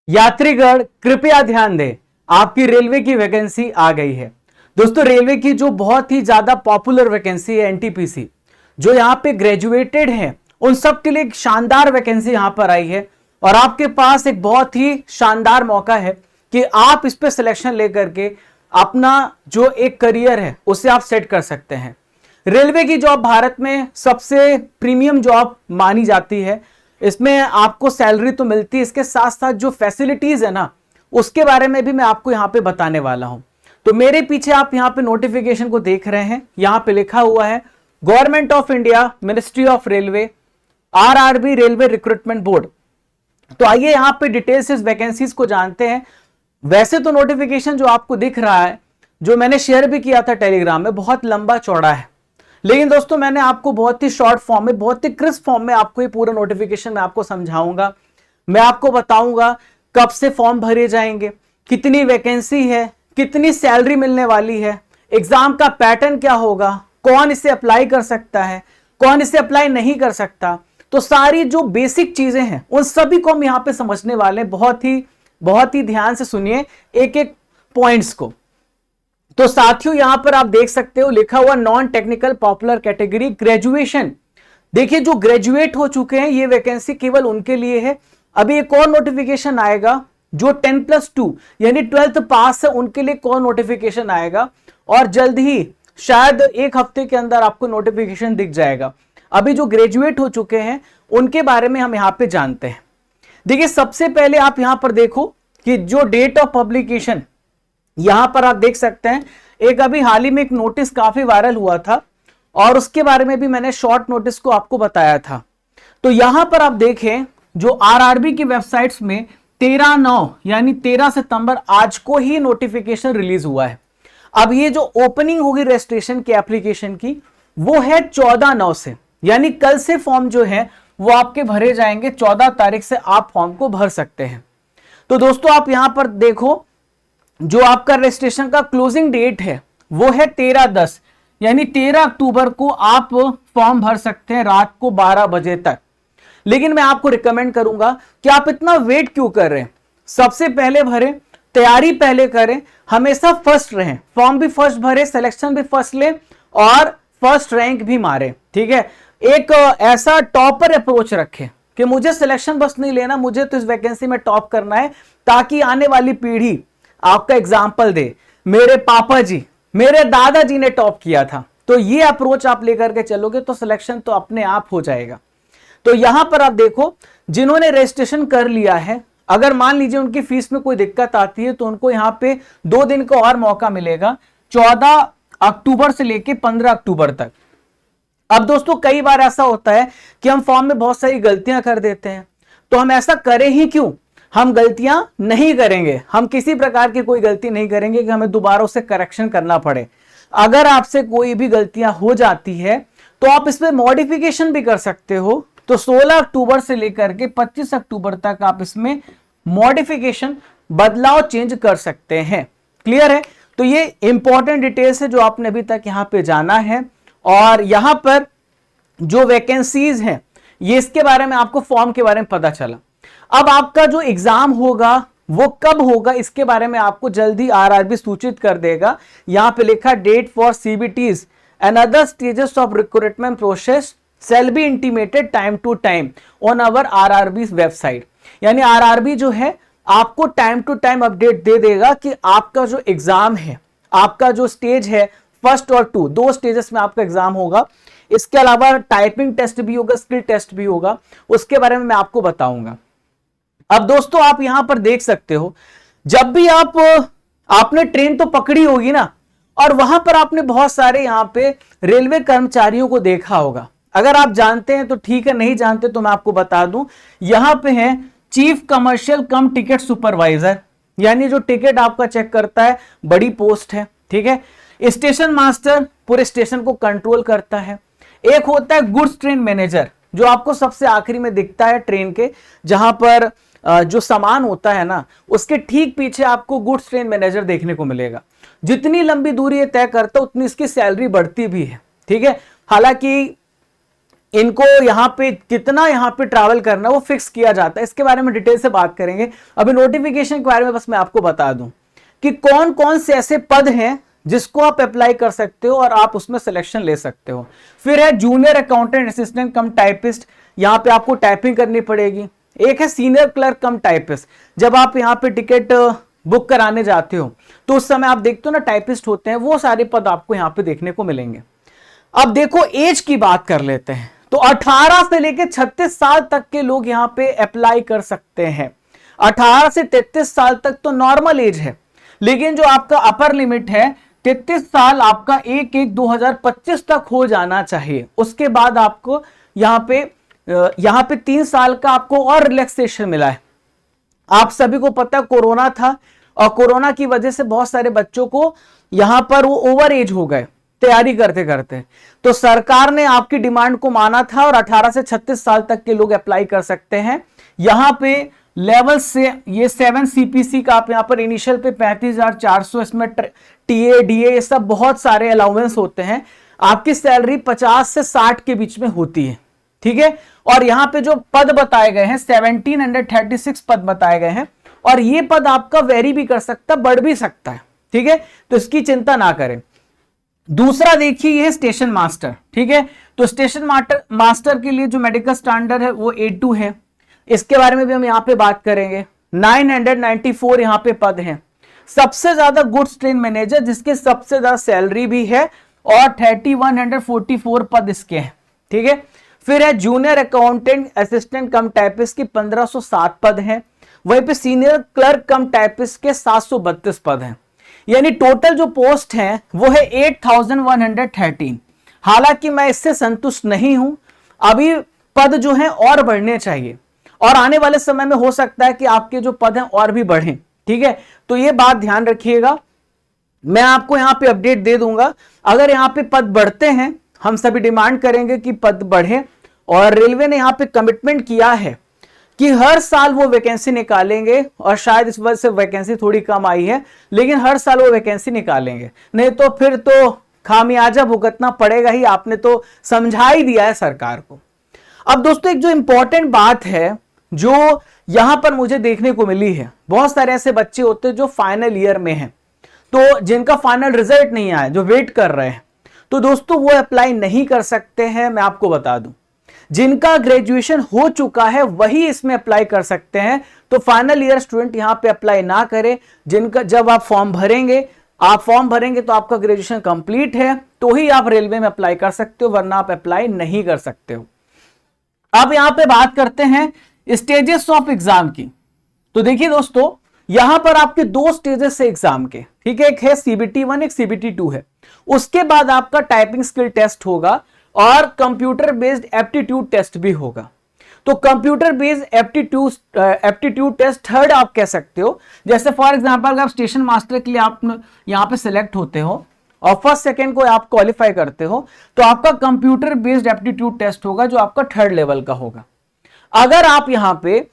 यात्रीगण कृपया ध्यान दें, आपकी रेलवे की वैकेंसी आ गई है। दोस्तों, रेलवे की जो बहुत ही ज्यादा पॉपुलर वैकेंसी है एनटीपीसी, जो यहाँ पे ग्रेजुएटेड हैं, उन सब के लिए एक शानदार वैकेंसी यहाँ पर आई है और आपके पास एक बहुत ही शानदार मौका है कि आप इस पे सिलेक्शन लेकर के अपना जो एक करियर है उसे आप सेट कर सकते हैं। रेलवे की जॉब भारत में सबसे प्रीमियम जॉब मानी जाती है। इसमें आपको सैलरी तो मिलती है, इसके साथ साथ जो फैसिलिटीज है ना, उसके बारे में भी मैं आपको यहां पे बताने वाला हूं। तो मेरे पीछे आप यहां पे नोटिफिकेशन को देख रहे हैं, यहां पे लिखा हुआ है government of India, ministry of railway, RRB railway recruitment board. तो आइए यहां पे डिटेल्स इस वैकेंसीज को जानते हैं। वैसे तो नोटिफिकेशन जो आपको दिख रहा है, जो मैंने शेयर भी किया था टेलीग्राम में, बहुत लंबा चौड़ा है, लेकिन दोस्तों मैंने आपको बहुत ही शॉर्ट फॉर्म में, बहुत ही क्रिस्प फॉर्म में आपको ये पूरा नोटिफिकेशन मैं आपको समझाऊंगा। मैं आपको बताऊंगा कब से फॉर्म भरे जाएंगे, कितनी वैकेंसी है, कितनी सैलरी मिलने वाली है, एग्जाम का पैटर्न क्या होगा, कौन इसे अप्लाई कर सकता है, कौन इसे अप्लाई नहीं कर सकता। तो सारी जो बेसिक चीजें हैं उन सभी को हम यहां पे समझने वाले हैं। बहुत ही ध्यान से सुनिए एक एक पॉइंट्स को। तो साथियों, यहां पर आप देख सकते हो लिखा हुआ non technical popular category graduation. देखिए, जो ग्रेजुएट हो चुके हैं ये वैकेंसी केवल उनके लिए है। अभी एक और नोटिफिकेशन आएगा जो 10+2 यानी 12th पास है, उनके लिए कौन नोटिफिकेशन आएगा और जल्द ही शायद एक हफ्ते के अंदर आपको नोटिफिकेशन दिख जाएगा। अभी जो ग्रेजुएट हो चुके हैं उनके बारे में हम यहां पे जानते हैं। देखिए, सबसे पहले आप यहां पर देखो कि जो डेट ऑफ पब्लिकेशन, यहां पर आप देख सकते हैं एक अभी हाल ही में एक नोटिस काफी वायरल हुआ था और उसके बारे में भी मैंने शॉर्ट नोटिस को आपको बताया था। तो यहां पर आप देखें जो आरआरबी की वेबसाइट्स में 13/9 यानी 13 सितंबर आज को ही नोटिफिकेशन रिलीज हुआ है। अब ये जो ओपनिंग होगी रजिस्ट्रेशन की एप्लीकेशन की, वो है 14/9 से, यानी कल से फॉर्म जो है वो आपके भरे जाएंगे। 14 तारीख से आप फॉर्म को भर सकते हैं। तो दोस्तों आप यहां पर देखो, जो आपका रजिस्ट्रेशन का क्लोजिंग डेट है वो है 13/10 यानी 13 अक्टूबर को आप फॉर्म भर सकते हैं रात को 12 बजे तक। लेकिन मैं आपको रिकमेंड करूंगा कि आप इतना वेट क्यों कर रहे हैं, सबसे पहले भरें, तैयारी पहले करें, हमेशा फर्स्ट रहें, फॉर्म भी फर्स्ट भरे, सिलेक्शन भी फर्स्ट ले और फर्स्ट रैंक भी मारे। ठीक है, एक ऐसा टॉपर अप्रोच रखें कि मुझे सिलेक्शन बस नहीं लेना, मुझे तो इस वैकेंसी में टॉप करना है, ताकि आने वाली पीढ़ी आपका एग्जाम्पल दे, मेरे पापा जी, मेरे दादाजी ने टॉप किया था। तो ये अप्रोच आप लेकर के चलोगे तो सिलेक्शन तो अपने आप हो जाएगा। तो यहां पर आप देखो, जिन्होंने रजिस्ट्रेशन कर लिया है, अगर मान लीजिए उनकी फीस में कोई दिक्कत आती है तो उनको यहां पे 2 दिन का और मौका मिलेगा, 14 अक्टूबर से लेके 15 अक्टूबर तक। अब दोस्तों कई बार ऐसा होता है कि हम फॉर्म में बहुत सारी गलतियां कर देते हैं, तो हम ऐसा करें ही क्यों, हम गलतियां नहीं करेंगे, हम किसी प्रकार की कोई गलती नहीं करेंगे कि हमें दोबारा उसे करेक्शन करना पड़े। अगर आपसे कोई भी गलतियां हो जाती है तो आप इसमें मॉडिफिकेशन भी कर सकते हो। तो 16 अक्टूबर से लेकर के 25 अक्टूबर तक आप इसमें मॉडिफिकेशन, बदलाव, चेंज कर सकते हैं। क्लियर है? तो ये इंपॉर्टेंट डिटेल्स है जो आपने अभी तक यहां पे जाना है। और यहां पर जो वैकेंसीज हैं ये, इसके बारे में आपको फॉर्म के बारे में पता चला। अब आपका जो एग्जाम होगा वो कब होगा, इसके बारे में आपको जल्दी आरआरबी सूचित कर देगा। यहां पे लिखा date for CBTs and other stages of recruitment process shall be intimated time to time on our RRB website. यानी आरआरबी जो है आपको टाइम टू टाइम अपडेट दे देगा कि आपका जो एग्जाम है, आपका जो स्टेज है, फर्स्ट और 2, 2 स्टेजेस में आपका एग्जाम होगा। इसके अलावा टाइपिंग टेस्ट भी होगा, स्किल टेस्ट भी होगा, उसके बारे में मैं आपको बताऊंगा। अब दोस्तों आप यहां पर देख सकते हो, जब भी आपने ट्रेन तो पकड़ी होगी ना, और वहां पर आपने बहुत सारे यहां पे रेलवे कर्मचारियों को देखा होगा। अगर आप जानते हैं तो ठीक है, नहीं जानते तो मैं आपको बता दूं, यहां पे है चीफ कमर्शियल कम टिकट सुपरवाइजर, यानी जो टिकट आपका चेक करता है, बड़ी पोस्ट है। ठीक है, स्टेशन मास्टर पूरे स्टेशन को कंट्रोल करता है। एक होता है गुड्स ट्रेन मैनेजर, जो आपको सबसे आखिरी में दिखता है ट्रेन के, जहां पर जो सामान होता है ना, उसके ठीक पीछे आपको गुड्स ट्रेन मैनेजर देखने को मिलेगा। जितनी लंबी दूरी ये तय करता है उतनी इसकी सैलरी बढ़ती भी है। ठीक है, हालांकि इनको यहाँ पे कितना यहाँ पे ट्रैवल करना वो फिक्स किया जाता है। इसके बारे में डिटेल से बात करेंगे। अभी नोटिफिकेशन के बारे में बस मैं आपको बता दूं कि कौन कौन से ऐसे पद हैं जिसको आप अप्लाई कर सकते हो और आप उसमें सिलेक्शन ले सकते हो। फिर है जूनियर अकाउंटेंट असिस्टेंट कम टाइपिस्ट, यहाँ पे आपको टाइपिंग करनी पड़ेगी। एक है सीनियर क्लर्क कम टाइपिस्ट, जब आप यहाँ पे टिकट बुक कराने जाते हो तो उस समय आप देखते हो ना टाइपिस्ट होते हैं, वो सारे पद आपको यहाँ पे देखने को मिलेंगे। अब देखो एज की बात कर लेते हैं, तो 18 से लेकर 36 साल तक के लोग यहाँ पे अप्लाई कर सकते हैं। 18 से 33 साल तक तो नॉर्मल एज है, लेकिन जो आपका अपर लिमिट है 33 साल आपका 1/1/2025 तक हो जाना चाहिए। उसके बाद आपको यहाँ पे 3 साल का आपको और रिलैक्सेशन मिला है। आप सभी को पता है कोरोना था और कोरोना की वजह से बहुत सारे बच्चों को यहां पर वो ओवर एज हो गए तैयारी करते करते, तो सरकार ने आपकी डिमांड को माना था और 18 से 36 साल तक के लोग अप्लाई कर सकते हैं। यहां पे लेवल से ये 7 सीपीसी का आप यहां पर इनिशियल पे 35,400, इसमें टीए डीए ये सब बहुत सारे अलाउंस होते हैं। आपकी सैलरी 50 से 60 के बीच में होती है, ठीक है। और यहां पे जो पद बताए गए हैं 1736 पद बताए गए हैं, और ये पद आपका वेरी भी कर सकता, बढ़ भी सकता है, ठीक है, तो इसकी चिंता ना करें। दूसरा देखिए ये है स्टेशन मास्टर, ठीक है, तो स्टेशन मास्टर के लिए जो मेडिकल स्टैंडर्ड है वो A2 है। इसके बारे में भी हम यहां पे बात करेंगे। 994 यहां पे पद हैं। सबसे ज्यादा गुड्स ट्रेन मैनेजर जिसके सबसे ज्यादा सैलरी भी है और 3144 पद इसके हैं, ठीक है। फिर है जूनियर अकाउंटेंट असिस्टेंट कम टाइपिस्ट की 1507 पद हैं। वहीं पे सीनियर क्लर्क कम टाइपिस्ट के 732 पद हैं। यानी टोटल जो पोस्ट हैं वो है 8113। हालांकि मैं इससे संतुष्ट नहीं हूं, अभी पद जो हैं और बढ़ने चाहिए और आने वाले समय में हो सकता है कि आपके जो पद हैं और भी बढ़ें, ठीक है, तो ये बात ध्यान रखिएगा। मैं आपको यहां पे अपडेट दे दूंगा। अगर यहां पे पद बढ़ते हैं, हम सभी डिमांड करेंगे कि पद बढ़े, और रेलवे ने यहां पे कमिटमेंट किया है कि हर साल वो वैकेंसी निकालेंगे, और शायद इस वजह से वैकेंसी थोड़ी कम आई है, लेकिन हर साल वो वैकेंसी निकालेंगे, नहीं तो फिर तो खामियाजा भुगतना पड़ेगा ही। आपने तो समझा ही दिया है सरकार को। अब दोस्तों एक जो इंपॉर्टेंट बात है जो यहां पर मुझे देखने को मिली है, बहुत सारे ऐसे बच्चे होते हैं जो फाइनल ईयर में हैं, तो जिनका फाइनल रिजल्ट नहीं आया, जो वेट कर रहे हैं, तो दोस्तों वो अप्लाई नहीं कर सकते हैं। मैं आपको बता दूं, जिनका ग्रेजुएशन हो चुका है वही इसमें अप्लाई कर सकते हैं। तो फाइनल ईयर स्टूडेंट यहां पे अप्लाई ना करें। जिनका जब आप फॉर्म भरेंगे तो आपका ग्रेजुएशन कंप्लीट है तो ही आप रेलवे में अप्लाई कर सकते हो, वरना आप अप्लाई नहीं कर सकते हो। अब यहां पे बात करते हैं स्टेजेस ऑफ एग्जाम की। तो देखिए दोस्तों, यहां पर आपके 2 स्टेजेस है एग्जाम के, ठीक है, एक है CBT 1, एक CBT 2 है। उसके बाद आपका टाइपिंग स्किल टेस्ट होगा और कंप्यूटर बेस्ड एप्टीट्यूड टेस्ट भी होगा। तो computer based aptitude test third आप कह सकते हो। जैसे फॉर एग्जांपल अगर आप स्टेशन मास्टर के लिए आप यहां पे सिलेक्ट होते हो और फर्स्ट सेकंड को आप क्वालिफाई करते हो, तो आपका कंप्यूटर बेस्ड एप्टीट्यूड टेस्ट होगा जो आपका 3rd लेवल का होगा। अगर आप यहां पे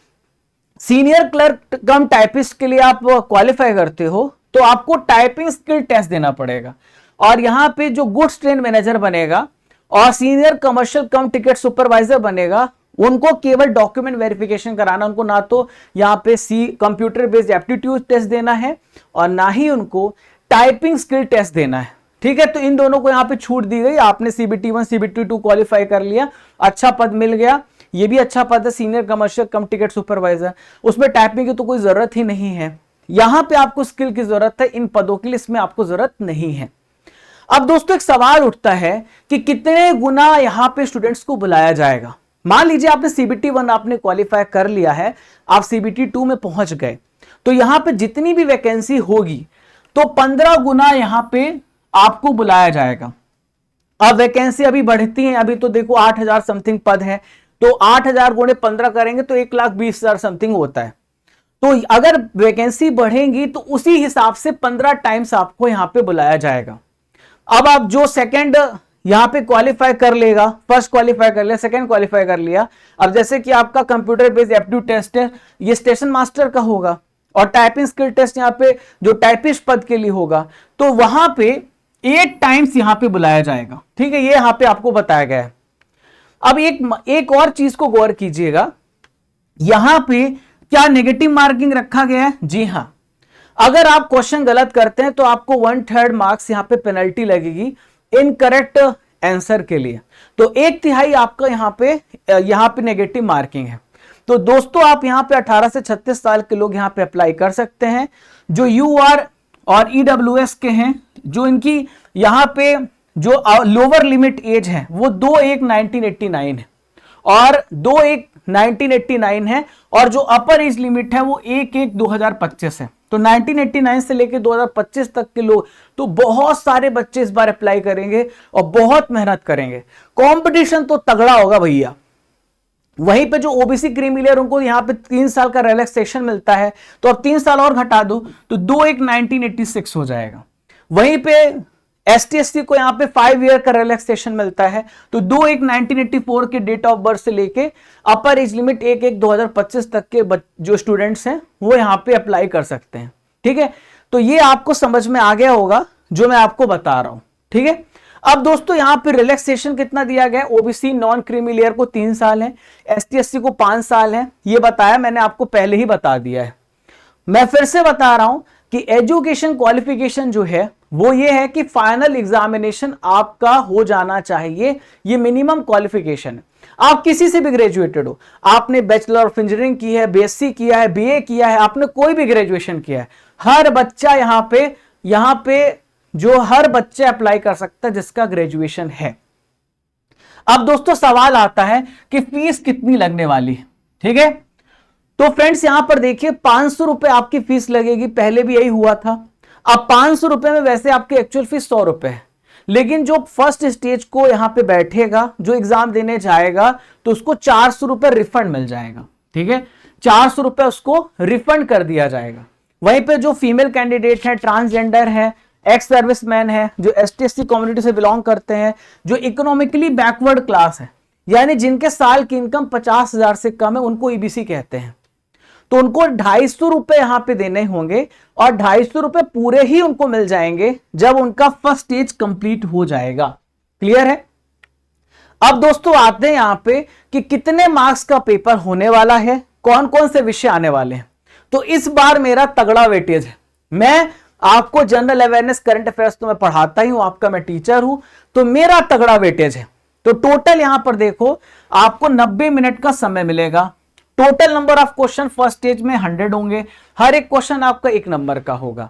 सीनियर क्लर्क कम टाइपिस्ट के लिए आप क्वालिफाई करते हो तो आपको टाइपिंग स्किल टेस्ट देना पड़ेगा, और यहां पे जो गुड्स ट्रेन मैनेजर बनेगा और सीनियर कमर्शियल कम टिकट सुपरवाइजर बनेगा, उनको केवल डॉक्यूमेंट वेरिफिकेशन कराना, उनको ना तो यहां पे कंप्यूटर बेस्ड एप्टीट्यूड टेस्ट देना है और ना ही उनको टाइपिंग स्किल टेस्ट देना है, ठीक है। तो इन दोनों को यहां पे छूट दी गई। आपने CBT 1 CBT 2 क्वालिफाई कर लिया, अच्छा पद मिल गया, ये भी अच्छा पद है सीनियर कमर्शियल कम टिकट सुपरवाइजर, उसमें टाइपिंग की तो कोई जरूरत ही नहीं है। यहां पे आपको स्किल की जरूरत है, इन पदों के लिए इसमें आपको जरूरत नहीं है। अब दोस्तों एक सवाल उठता है कि कितने गुना यहां पे स्टूडेंट्स को बुलाया जाएगा। मान लीजिए आपने CBT 1 आपने क्वालिफाई कर लिया है, आप CBT 2 में पहुंच गए, तो यहां पे जितनी भी वैकेंसी होगी तो 15 गुना यहां पे आपको बुलाया जाएगा। अब वैकेंसी अभी बढ़ती है, अभी तो देखो 8000 समथिंग पद है, तो 8000 गुणे 15 करेंगे तो 1,20,000 समथिंग होता है। तो अगर वैकेंसी बढ़ेगी तो उसी हिसाब से 15 टाइम्स आपको यहां पे बुलाया जाएगा। अब आप जो सेकंड यहां पे क्वालिफाई कर लेगा, फर्स्ट क्वालिफाई कर लिया, सेकंड क्वालिफाई कर लिया, अब जैसे कि आपका कंप्यूटर बेस्ड एप्टीट्यूड टेस्ट है, ये स्टेशन मास्टर का होगा, और टाइपिंग स्किल टेस्ट यहां पे जो टाइपिस्ट पद के लिए होगा, तो वहां पे 8 टाइम्स यहां पे बुलाया जाएगा, ठीक है, ये यहां पे आपको बताया गया है। अब एक और चीज को गौर कीजिएगा, यहां पे क्या नेगेटिव मार्किंग रखा गया है? जी हां, अगर आप क्वेश्चन गलत करते हैं तो आपको 1/3 मार्क्स यहां पे पेनल्टी लगेगी इनकरेक्ट आंसर के लिए। तो 1/3 आपका यहां पे नेगेटिव मार्किंग है। तो दोस्तों आप यहां पे 18 से 36 साल के लोग यहां पे अप्लाई कर सकते हैं। जो यूआर और ईडब्ल्यूएस के हैं, जो इनकी यहां पे जो लोअर लिमिट एज है वो 2/1/1989 है और 2/1/1989 है, और जो अपर एज लिमिट है वो 1/1/2025 है। तो 1989 से लेकर 2025 तक के लोग, तो बहुत सारे बच्चे इस बार अप्लाई करेंगे और बहुत मेहनत करेंगे। कंपटीशन तो तगड़ा होगा भैया। वहीं पे जो ओबीसी क्रीमी लेयर, उनको यहां पे 3 साल का रिलैक्सेशन मिलता है, तो अब 3 साल और घटा दो तो 2/1/1986 हो जाएगा। वहीं पे एसटी/एससी को यहां पे 5 ईयर का रिलैक्सेशन मिलता है, तो 2/1/1984 के डेट ऑफ बर्थ से लेके अपर एज लिमिट 1/1/2025 तक के जो स्टूडेंट्स हैं वो यहां पे अप्लाई कर सकते हैं। ठीक है, तो ये आपको समझ में आ गया होगा जो मैं आपको बता रहा हूं। ठीक है, अब दोस्तों यहां पे रिलैक्सेशन कितना दिया गया? ओबीसी नॉन क्रीमी लेयर को 3 साल है, एसटी/एससी को 5 साल है। ये बताया मैंने आपको, पहले ही बता दिया है। मैं फिर से बता रहा हूं कि एजुकेशन क्वालिफिकेशन जो है वो ये है कि फाइनल एग्जामिनेशन आपका हो जाना चाहिए, ये मिनिमम क्वालिफिकेशन है। आप किसी से भी ग्रेजुएटेड हो, आपने बैचलर ऑफ इंजीनियरिंग की है, बीएससी किया है, बीए किया है, आपने कोई भी ग्रेजुएशन किया है, हर बच्चा यहां पे जो हर बच्चा अप्लाई कर सकता है जिसका ग्रेजुएशन है। अब दोस्तों सवाल आता है कि फीस कितनी लगने वाली है? ठीक है, तो फ्रेंड्स यहां पर देखिए 500 रुपए आपकी फीस लगेगी, पहले भी यही हुआ था। अब 500 रुपए में वैसे आपकी एक्चुअल फीस 100 रुपए है, लेकिन जो फर्स्ट स्टेज को यहां पे बैठेगा, जो एग्जाम देने जाएगा, तो उसको 400 रुपए रिफंड मिल जाएगा। ठीक है, 400 रुपए उसको रिफंड कर दिया जाएगा। वहीं पे जो फीमेल कैंडिडेट है, ट्रांसजेंडर है, एक्स सर्विसमैन है, जो एसटी/एससी कम्युनिटी से बिलोंग करते हैं, जो इकोनॉमिकली बैकवर्ड क्लास है, यानी जिनके साल की इनकम 50,000 से कम है, उनको ईबीसी कहते हैं, तो उनको 250 रुपए यहां पे देने होंगे, और 250 रुपए पूरे ही उनको मिल जाएंगे जब उनका फर्स्ट स्टेज कंप्लीट हो जाएगा। क्लियर है? अब दोस्तों आते हैं यहां पे कि कितने मार्क्स का पेपर होने वाला है, कौन कौन से विषय आने वाले हैं। तो इस बार मेरा तगड़ा वेटेज है। मैं आपको जनरल अवेयरनेस, करंट अफेयर्स तो मैं पढ़ाता ही हूं, आपका मैं टीचर हूं, तो मेरा तगड़ा वेटेज है। तो टोटल यहां पर देखो आपको 90 मिनट का समय मिलेगा। Total number of question first stage में 100 होंगे, हर एक क्वेश्चन आपका 1 नंबर का होगा।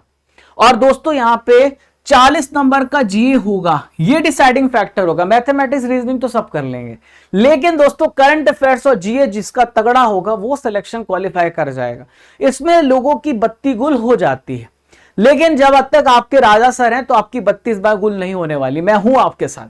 और दोस्तों यहां पे 40 नंबर का जीए होगा, ये डिसाइडिंग फैक्टर होगा। मैथमेटिक्स, रीजनिंग तो सब कर लेंगे, लेकिन दोस्तों करंट अफेयर्स और जीए जिसका तगड़ा होगा वो सिलेक्शन क्वालिफाई कर जाएगा। इसमें लोगों की बत्ती गुल हो जाती है, लेकिन जब तक आपके राजा सर हैं तो आपकी 32 बार गुल नहीं होने वाली। मैं हूं आपके साथ।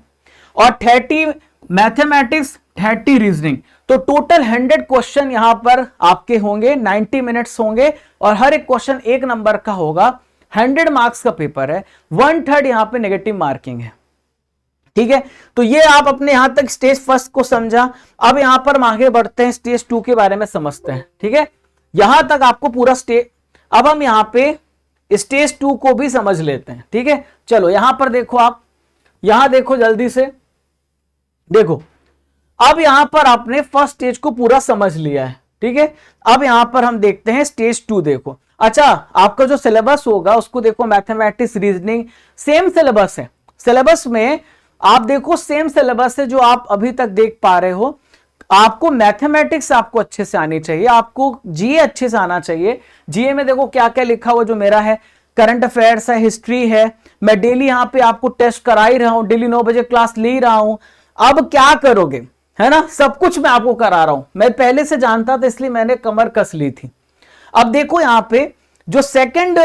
और 30 मैथमेटिक्स, 30 रीजनिंग, तो टोटल 100 क्वेश्चन यहां पर आपके होंगे, 90 मिनट्स होंगे, और हर एक क्वेश्चन 1 नंबर का होगा। 100 मार्क्स का पेपर है, 1/3 यहां पे नेगेटिव मार्किंग है। ठीक है, तो ये आप अपने यहां तक स्टेज फर्स्ट को समझा। अब यहां पर हम आगे बढ़ते हैं, स्टेज 2 के बारे में समझते हैं। ठीक है, यहां तक आपको पूरा स्टेज, अब हम यहां पे स्टेज 2 को भी समझ लेते हैं। ठीक है, चलो यहां पर देखो, आप यहां देखो जल्दी से देखो। अब यहां पर आपने फर्स्ट स्टेज को पूरा समझ लिया है। ठीक है, अब यहां पर हम देखते हैं स्टेज 2। देखो, अच्छा आपका जो सिलेबस होगा उसको देखो, मैथमेटिक्स, रीजनिंग सेम सिलेबस है। सिलेबस में आप देखो सेम सिलेबस है जो आप अभी तक देख पा रहे हो। आपको मैथमेटिक्स आपको अच्छे से आनी चाहिए, आपको जीए अच्छे से आना चाहिए। जीए में देखो क्या क्या लिखा हुआ जो मेरा है, करंट अफेयर्स है, हिस्ट्री है। मैं डेली यहां पे आपको टेस्ट करा ही रहा हूं, डेली 9 बजे क्लास ले ही रहा हूं। अब क्या करोगे, है ना, सब कुछ मैं आपको करा रहा हूं। मैं पहले से जानता था इसलिए मैंने कमर कस ली थी। अब देखो यहां पे जो सेकंड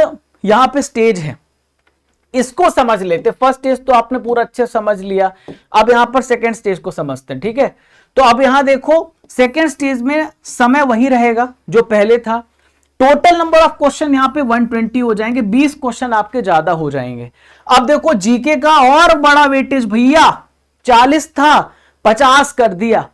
यहां पे स्टेज है इसको समझ लेते। फर्स्ट स्टेज तो आपने पूरा अच्छे समझ लिया, अब यहां पर सेकंड स्टेज को समझते हैं। ठीक है, तो अब यहां देखो सेकंड स्टेज में समय वही रहेगा जो पहले था। टोटल नंबर ऑफ क्वेश्चन यहां पे 120 हो जाएंगे, 20 क्वेश्चन आपके ज्यादा हो जाएंगे। अब देखो जीके का और बड़ा वेटेज भैया, 40 था 50 कर दिया,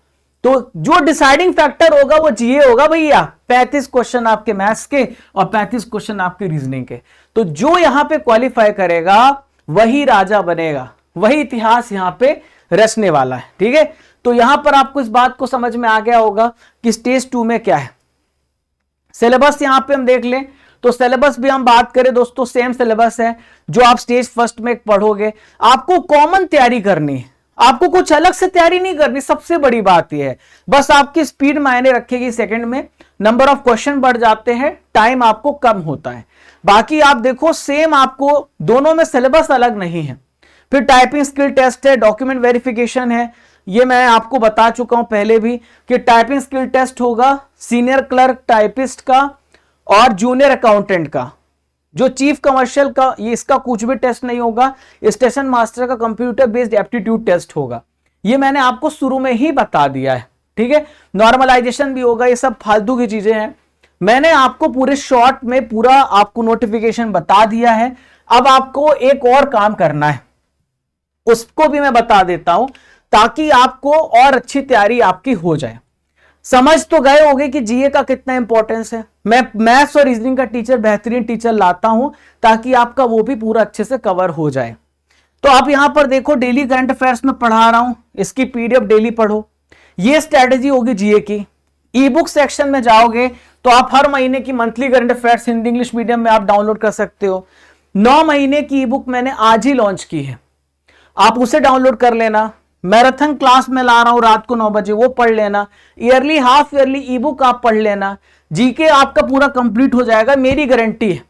तो जो डिसाइडिंग फैक्टर होगा वो जीए होगा भैया। 35 क्वेश्चन आपके मैथ्स के और 35 क्वेश्चन आपके रीजनिंग के। तो जो यहां पे क्वालिफाई करेगा वही राजा बनेगा, वही इतिहास यहां पे रचने वाला है। ठीक है, तो यहां पर आपको इस बात को समझ में आ गया होगा कि स्टेज 2 में क्या है। सिलेबस यहां पे हम देख लें तो सिलेबस भी हम बात करें दोस्तों, सेम सिलेबस है जो आप स्टेज फर्स्ट में पढ़ोगे। आपको कॉमन तैयारी करनी है, आपको कुछ अलग से तैयारी नहीं करनी, सबसे बड़ी बात यह है। बस आपकी स्पीड मायने रखेगी सेकंड में, नंबर ऑफ क्वेश्चन बढ़ जाते हैं, टाइम आपको कम होता है। बाकी आप देखो सेम, आपको दोनों में सिलेबस अलग नहीं है। फिर टाइपिंग स्किल टेस्ट है, डॉक्यूमेंट वेरिफिकेशन है, ये मैं आपको बता चुका हूं पहले भी कि टाइपिंग स्किल टेस्ट होगा सीनियर क्लर्क टाइपिस्ट का और जूनियर अकाउंटेंट का। जो चीफ कमर्शियल का, ये इसका कुछ भी टेस्ट नहीं होगा। स्टेशन मास्टर का कंप्यूटर बेस्ड एप्टीट्यूड टेस्ट होगा। ये मैंने आपको शुरू में ही बता दिया है। ठीक है, नॉर्मलाइजेशन भी होगा, ये सब फालतू की चीजें हैं। मैंने आपको पूरे शॉर्ट में पूरा आपको नोटिफिकेशन बता दिया है। अब आपको एक और काम करना है, उसको भी मैं बता देता हूं ताकि आपको और अच्छी तैयारी आपकी हो जाए। समझ तो गए होंगे कि जीए का कितना इंपॉर्टेंस है। मैं मैथ्स और रीजनिंग का टीचर, बेहतरीन टीचर लाता हूं ताकि आपका वो भी पूरा अच्छे से कवर हो जाए। तो आप यहां पर देखो डेली करंट अफेयर्स में पढ़ा रहा हूं, इसकी पीडीएफ डेली पढ़ो। ये स्ट्रेटेजी होगी जीए की। ई बुक सेक्शन में जाओगे तो आप हर महीने की monthly current affairs Hindi English medium में आप डाउनलोड कर सकते हो। 9 महीने की ई बुक मैंने आज ही लॉन्च की है, आप उसे डाउनलोड कर लेना। मैराथन क्लास में ला रहा हूं रात को 9 बजे, वो पढ़ लेना। ईयरली हाफ ईयरली ई बुक आप पढ़ लेना। जीके आपका पूरा कंप्लीट हो जाएगा, मेरी गारंटी है।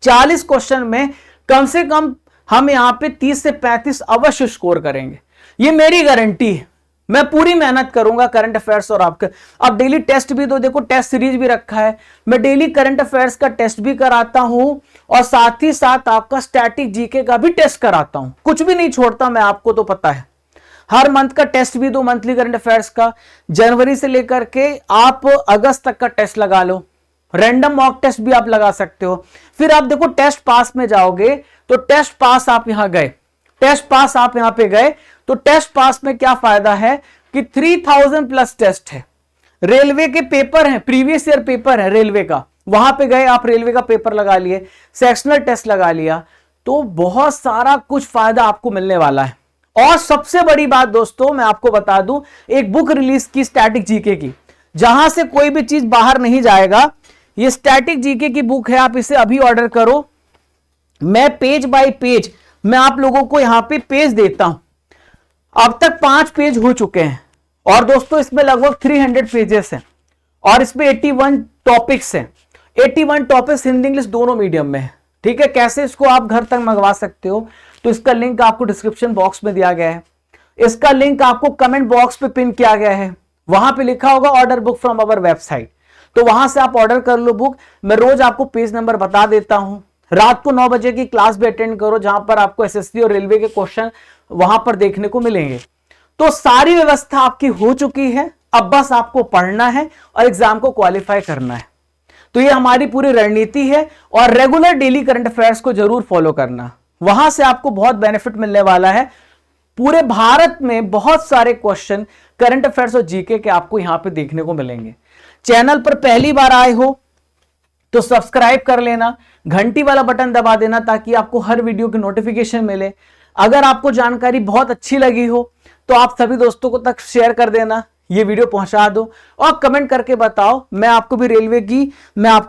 40 क्वेश्चन में कम से कम हम यहां पे 30 से 35 अवश्य स्कोर करेंगे, ये मेरी गारंटी है। मैं पूरी मेहनत करूंगा करंट अफेयर्स और आपके। अब डेली टेस्ट भी तो देखो, टेस्ट सीरीज भी रखा है, मैं डेली करंट अफेयर्स का टेस्ट भी कराता हूं और साथ ही साथ आपका स्टैटिक जीके का भी टेस्ट कराता हूं। कुछ भी नहीं छोड़ता मैं, आपको तो पता है। हर मंथ का टेस्ट भी दो, मंथली करंट अफेयर्स का। जनवरी से लेकर के आप अगस्त तक का टेस्ट लगा लो, रैंडम मॉक टेस्ट भी आप लगा सकते हो। फिर आप देखो टेस्ट पास में जाओगे तो टेस्ट पास आप यहां गए, टेस्ट पास आप यहां पे गए तो टेस्ट पास में क्या फायदा है कि 3000 प्लस टेस्ट है। रेलवे के पेपर हैं, प्रीवियस ईयर पेपर है रेलवे का, वहां पे गए आप, रेलवे का पेपर लगा लिए, सेक्शनल टेस्ट लगा लिया, तो बहुत सारा कुछ फायदा आपको मिलने वाला है। और सबसे बड़ी बात दोस्तों मैं आपको बता दूं, एक बुक रिलीज की स्टैटिक जीके की, जहां से कोई भी चीज बाहर नहीं जाएगा। ये स्टैटिक जीके की बुक है, आप इसे अभी ऑर्डर करो। मैं पेज बाय पेज मैं आप लोगों को यहां पे पेज देता हूं। अब तक 5 पेज हो चुके हैं और दोस्तों इसमें लगभग 300 पेजेस हैं और इसमें 81 टॉपिक्स हैं। 81 टॉपिक्स हिंदी इंग्लिश दोनों मीडियम में है। ठीक है, कैसे इसको आप घर तक मंगवा सकते हो तो इसका लिंक आपको डिस्क्रिप्शन बॉक्स में दिया गया है। इसका लिंक आपको कमेंट बॉक्स पे पिन किया गया है, वहां पे लिखा होगा order book from our website, तो वहां से आप ऑर्डर कर लो बुक। मैं रोज आपको पेज नंबर बता देता हूं। रात को 9 बजे की क्लास भी अटेंड करो, जहां पर आपको एसएससी और रेलवे के क्वेश्चन वहां पर देखने को मिलेंगे। तो सारी व्यवस्था आपकी हो चुकी है, अब बस आपको पढ़ना है और एग्जाम को क्वालिफाई करना है। तो ये हमारी पूरी रणनीति है और रेगुलर डेली करंट अफेयर्स को जरूर फॉलो करना, वहां से आपको बहुत बेनिफिट मिलने वाला है। पूरे भारत में बहुत सारे क्वेश्चन करंट अफेयर्स और जीके के आपको यहां पे देखने को मिलेंगे। चैनल पर पहली बार आए हो तो सब्सक्राइब कर लेना, घंटी वाला बटन दबा देना ताकि आपको हर वीडियो की नोटिफिकेशन मिले। अगर आपको जानकारी बहुत अच्छी लगी हो तो आप सभी दोस्तों को तक शेयर कर देना, ये वीडियो पहुंचा दो और कमेंट करके बताओ। मैं आपको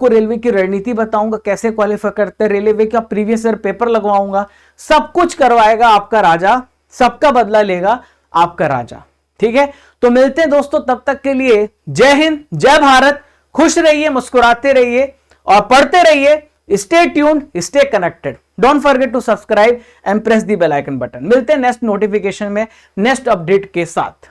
रेलवे की रणनीति बताऊंगा, कैसे क्वालिफाई करते हैं, रेलवे का प्रीवियस ईयर पेपर लगवाऊंगा, सब कुछ करवाएगा आपका राजा, सबका बदला लेगा आपका राजा। ठीक है, तो मिलते हैं दोस्तों, तब तक के लिए जय हिंद, जय भारत। खुश रहिए, मुस्कुराते रहिए और पढ़ते रहिए। Stay tuned, stay connected, don't forget to subscribe and press the bell icon button. मिलते हैं नेक्स्ट नोटिफिकेशन में, नेक्स्ट अपडेट के साथ।